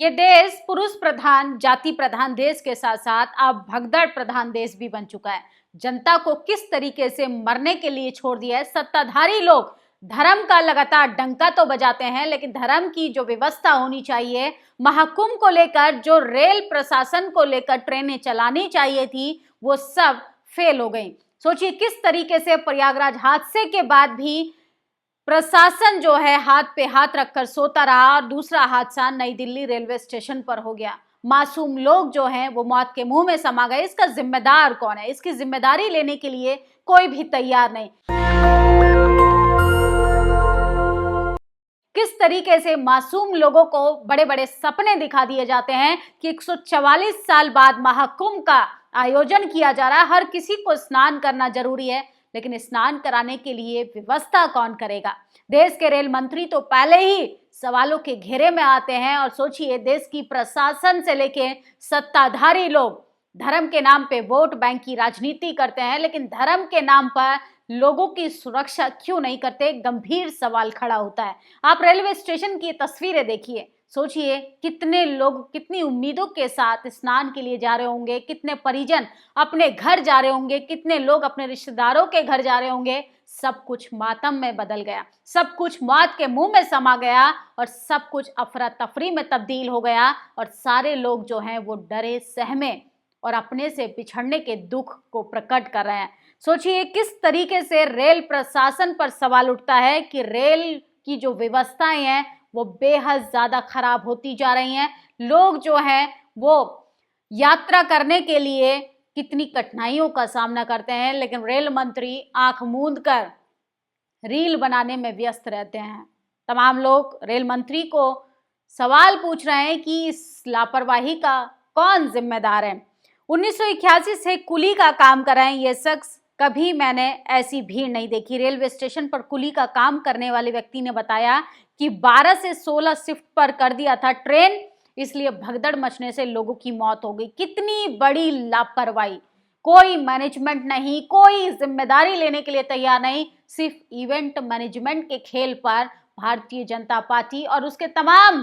ये देश पुरुष प्रधान, जाति प्रधान देश के साथ साथ अब भगदड़ प्रधान देश भी बन चुका है। जनता को किस तरीके से मरने के लिए छोड़ दिया है। सत्ताधारी लोग धर्म का लगातार डंका तो बजाते हैं, लेकिन धर्म की जो व्यवस्था होनी चाहिए, महाकुंभ को लेकर जो रेल प्रशासन को लेकर ट्रेनें चलानी चाहिए थी, वो सब फेल हो गई। सोचिए किस तरीके से प्रयागराज हादसे के बाद भी प्रशासन जो है हाथ पे हाथ रखकर सोता रहा और दूसरा हादसा नई दिल्ली रेलवे स्टेशन पर हो गया। मासूम लोग जो हैं वो मौत के मुंह में समा गए। इसका जिम्मेदार कौन है? इसकी जिम्मेदारी लेने के लिए कोई भी तैयार नहीं। किस तरीके से मासूम लोगों को बड़े बड़े सपने दिखा दिए जाते हैं कि 144 साल बाद महाकुंभ का आयोजन किया जा रहा है, हर किसी को स्नान करना जरूरी है, लेकिन स्नान कराने के लिए व्यवस्था कौन करेगा? देश के रेल मंत्री तो पहले ही सवालों के घेरे में आते हैं। और सोचिए देश की प्रशासन से लेके सत्ताधारी लोग धर्म के नाम पे वोट बैंक की राजनीति करते हैं, लेकिन धर्म के नाम पर लोगों की सुरक्षा क्यों नहीं करते? गंभीर सवाल खड़ा होता है। आप रेलवे स्टेशन की तस्वीरें देखिए, सोचिए कितने लोग कितनी उम्मीदों के साथ स्नान के लिए जा रहे होंगे, कितने परिजन अपने घर जा रहे होंगे, कितने लोग अपने रिश्तेदारों के घर जा रहे होंगे। सब कुछ मातम में बदल गया, सब कुछ मौत के मुंह में समा गया और सब कुछ अफरा तफरी में तब्दील हो गया। और सारे लोग जो हैं वो डरे सहमे और अपने से बिछड़ने के दुख को प्रकट कर रहे हैं। सोचिए किस तरीके से रेल प्रशासन पर सवाल उठता है कि रेल की जो व्यवस्थाएं हैं वो बेहद ज्यादा खराब होती जा रही हैं। लोग जो हैं वो यात्रा करने के लिए कितनी कठिनाइयों का सामना करते हैं, लेकिन रेल मंत्री आंख मूंद कर रील बनाने में व्यस्त रहते हैं। तमाम लोग रेल मंत्री को सवाल पूछ रहे हैं कि इस लापरवाही का कौन जिम्मेदार है। 1981 से कुली का काम कर रहे हैं ये शख्स। कभी मैंने ऐसी भीड़ नहीं देखी। रेलवे स्टेशन पर कुली का काम करने वाले व्यक्ति ने बताया कि 12 से 16 शिफ्ट पर कर दिया था ट्रेन, इसलिए भगदड़ मचने से लोगों की मौत हो गई। कितनी बड़ी लापरवाही! कोई मैनेजमेंट नहीं, कोई जिम्मेदारी लेने के लिए तैयार नहीं। सिर्फ इवेंट मैनेजमेंट के खेल पर भारतीय जनता पार्टी और उसके तमाम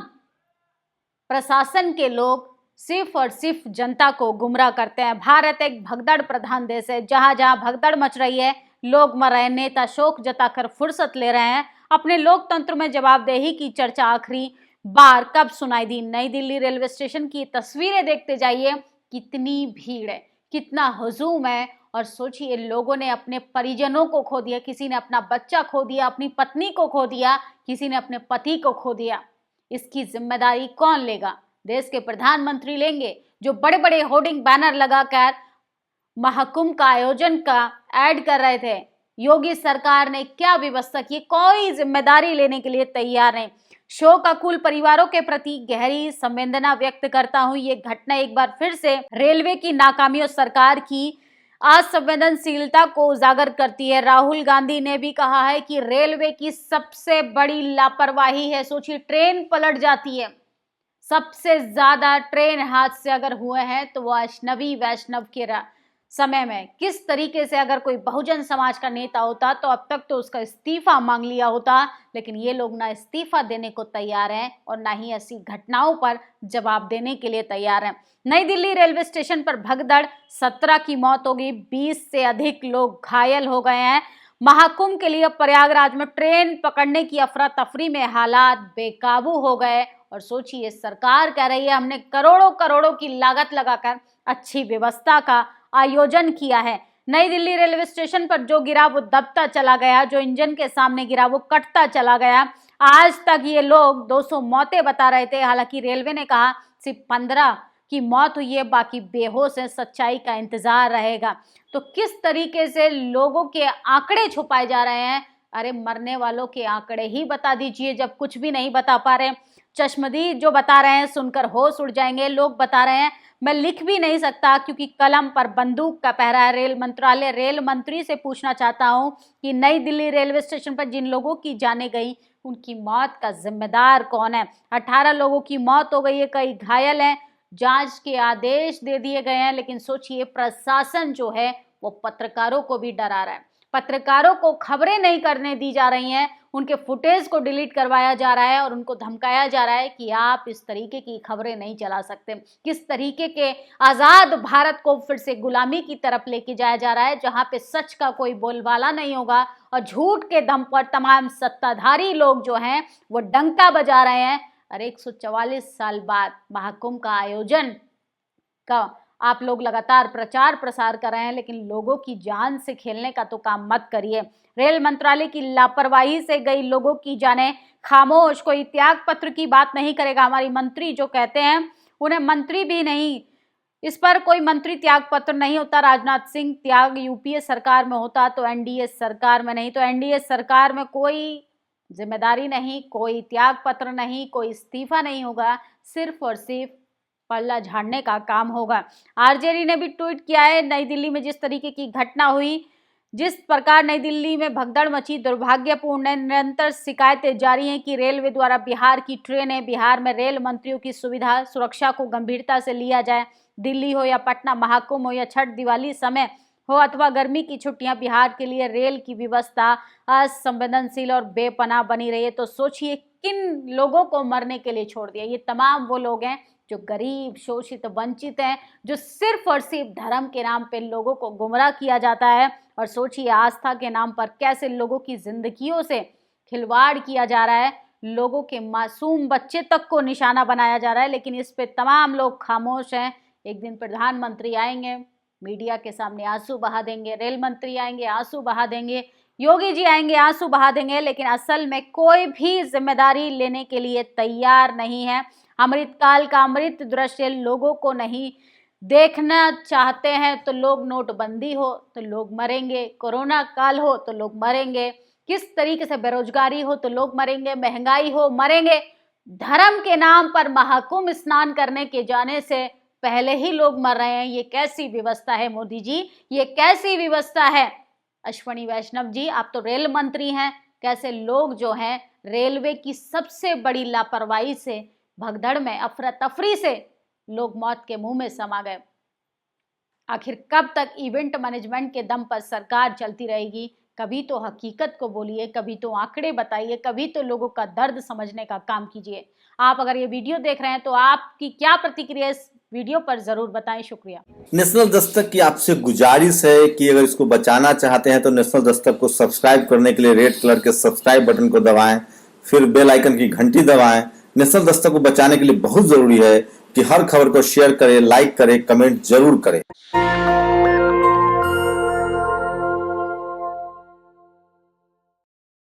प्रशासन के लोग सिर्फ और सिर्फ जनता को गुमराह करते हैं। भारत एक भगदड़ प्रधान देश है। जहां जहां भगदड़ मच रही है, लोग मर रहे हैं, नेता शोक जताकर फुर्सत ले रहे हैं। अपने लोकतंत्र में जवाबदेही की चर्चा आखिरी बार कब सुनाई दी? नई दिल्ली रेलवे स्टेशन की तस्वीरें देखते जाइए, कितनी भीड़ है, कितना हुजूम है। और सोचिए लोगों ने अपने परिजनों को खो दिया, किसी ने अपना बच्चा खो दिया, अपनी पत्नी को खो दिया, किसी ने अपने पति को खो दिया। इसकी जिम्मेदारी कौन लेगा? देश के प्रधानमंत्री लेंगे, जो बड़े बड़े होर्डिंग बैनर लगाकर महाकुंभ का आयोजन का ऐड कर रहे थे। योगी सरकार ने क्या व्यवस्था की? कोई जिम्मेदारी लेने के लिए तैयार नहीं। शोकाकुल परिवारों के प्रति गहरी संवेदना व्यक्त करता हूं। ये घटना एक बार फिर से रेलवे की नाकामी और सरकार की असंवेदनशीलता को उजागर करती है। राहुल गांधी ने भी कहा है कि रेलवे की सबसे बड़ी लापरवाही है। सोचिए ट्रेन पलट जाती है। सबसे ज्यादा ट्रेन हादसे अगर हुए हैं तो वो अजनबी वैष्णव के समय में। किस तरीके से अगर कोई बहुजन समाज का नेता होता तो अब तक तो उसका इस्तीफा मांग लिया होता, लेकिन ये लोग ना इस्तीफा देने को तैयार हैं और ना ही ऐसी घटनाओं पर जवाब देने के लिए तैयार हैं। नई दिल्ली रेलवे स्टेशन पर भगदड़, 17 की मौत हो गई, 20 से अधिक लोग घायल हो गए हैं। महाकुंभ के लिए प्रयागराज में ट्रेन पकड़ने की अफरा तफरी में हालात बेकाबू हो गए। और सोचिए सरकार कह रही है हमने करोड़ों करोड़ों की लागत लगाकर अच्छी व्यवस्था का आयोजन किया है। नई दिल्ली रेलवे स्टेशन पर जो गिरा वो दबता चला गया, जो इंजन के सामने गिरा वो कटता चला गया। आज तक ये लोग 200 मौतें बता रहे थे, हालांकि रेलवे ने कहा सिर्फ 15 की मौत हुई है, बाकी बेहोश है। सच्चाई का इंतजार रहेगा। तो किस तरीके से लोगों के आंकड़े छुपाए जा रहे हैं? अरे मरने वालों के आंकड़े ही बता दीजिए जब कुछ भी नहीं बता पा रहे। चश्मदीद जो बता रहे हैं सुनकर होश उड़ जाएंगे। लोग बता रहे हैं, मैं लिख भी नहीं सकता क्योंकि कलम पर बंदूक का पहरा है। रेल मंत्रालय रेल मंत्री से पूछना चाहता हूं कि नई दिल्ली रेलवे स्टेशन पर जिन लोगों की जानें गई उनकी मौत का जिम्मेदार कौन है? 18 लोगों की मौत हो गई है, कई घायल हैं, जांच के आदेश दे दिए गए हैं, लेकिन सोचिए प्रशासन जो है वो पत्रकारों को भी डरा रहा है। पत्रकारों को खबरें नहीं करने दी जा रही हैं, उनके फुटेज को डिलीट करवाया जा रहा है और उनको धमकाया जा रहा है कि आप इस तरीके की खबरें नहीं चला सकते। किस तरीके के आज़ाद भारत को फिर से गुलामी की तरफ लेके जाया जा रहा है, जहां पे सच का कोई बोलबाला नहीं होगा और झूठ के दम पर तमाम सत्ताधारी लोग जो हैं वो डंका बजा रहे हैं। और 144 साल बाद महाकुंभ का आयोजन का आप लोग लगातार प्रचार प्रसार कर रहे हैं, लेकिन लोगों की जान से खेलने का तो काम मत करिए। रेल मंत्रालय की लापरवाही से गई लोगों की जाने खामोश, कोई त्याग पत्र की बात नहीं करेगा। हमारी मंत्री जो कहते हैं उन्हें मंत्री भी नहीं, इस पर कोई मंत्री त्याग पत्र नहीं होता। राजनाथ सिंह त्याग यूपीए सरकार में होता तो एनडीए सरकार में नहीं, तो एनडीए सरकार में कोई जिम्मेदारी नहीं, कोई त्याग पत्र नहीं, कोई इस्तीफा नहीं होगा, सिर्फ और सिर्फ पल्ला झाड़ने का काम होगा। आरजेडी ने भी ट्वीट किया है, नई दिल्ली में जिस तरीके की घटना हुई, जिस प्रकार नई दिल्ली में भगदड़ मची, दुर्भाग्यपूर्ण है। निरंतर शिकायतें जारी हैं कि रेलवे द्वारा बिहार की ट्रेनें, बिहार में रेल मंत्रियों की सुविधा सुरक्षा को गंभीरता से लिया जाए। दिल्ली हो या पटना, महाकुंभ हो या छठ दिवाली समय हो अथवा गर्मी की छुट्टियां, बिहार के लिए रेल की व्यवस्था असंवेदनशील और बेपनाह बनी रही है। तो सोचिए किन लोगों को मरने के लिए छोड़ दिया। ये तमाम वो लोग हैं जो गरीब, शोषित, वंचित हैं, जो सिर्फ और सिर्फ धर्म के नाम पे लोगों को गुमराह किया जाता है। और सोचिए आस्था के नाम पर कैसे लोगों की जिंदगियों से खिलवाड़ किया जा रहा है, लोगों के मासूम बच्चे तक को निशाना बनाया जा रहा है। लेकिन इस पे तमाम लोग खामोश हैं। एक दिन प्रधानमंत्री आएंगे, मीडिया के सामने आंसू बहा देंगे, रेल मंत्री आएंगे, आंसू बहा देंगे, योगी जी आएंगे, आंसू बहा देंगे, लेकिन असल में कोई भी जिम्मेदारी लेने के लिए तैयार नहीं है। अमृतकाल का अमृत दृश्य लोगों को नहीं देखना चाहते हैं तो लोग, नोटबंदी हो तो लोग मरेंगे, कोरोना काल हो तो लोग मरेंगे, किस तरीके से बेरोजगारी हो तो लोग मरेंगे, महंगाई हो मरेंगे। धर्म के नाम पर महाकुंभ स्नान करने के जाने से पहले ही लोग मर रहे हैं। ये कैसी व्यवस्था है मोदी जी, ये कैसी व्यवस्था है? अश्विनी वैष्णव जी, आप तो रेल मंत्री हैं, कैसे लोग जो हैं रेलवे की सबसे बड़ी लापरवाही से, भगदड़ में, अफरा तफरी से लोग मौत के मुंह में समा गए। आखिर कब तक इवेंट मैनेजमेंट के दम पर सरकार चलती रहेगी? कभी तो हकीकत को बोलिए, कभी तो आंकड़े बताइए, कभी तो लोगों का दर्द समझने का काम कीजिए। आप अगर ये वीडियो देख रहे हैं तो आपकी क्या प्रतिक्रिया इस वीडियो पर जरूर बताएं। शुक्रिया। नेशनल दस्तक की आपसे गुजारिश है कि अगर इसको बचाना चाहते हैं तो नेशनल दस्तक को सब्सक्राइब करने के लिए रेड कलर के सब्सक्राइब बटन को दबाएं, फिर बेल आइकन की घंटी दबाएं। नेशनल दस्तक को बचाने के लिए बहुत जरूरी है कि हर खबर को शेयर करें, लाइक करें, कमेंट जरूर करें।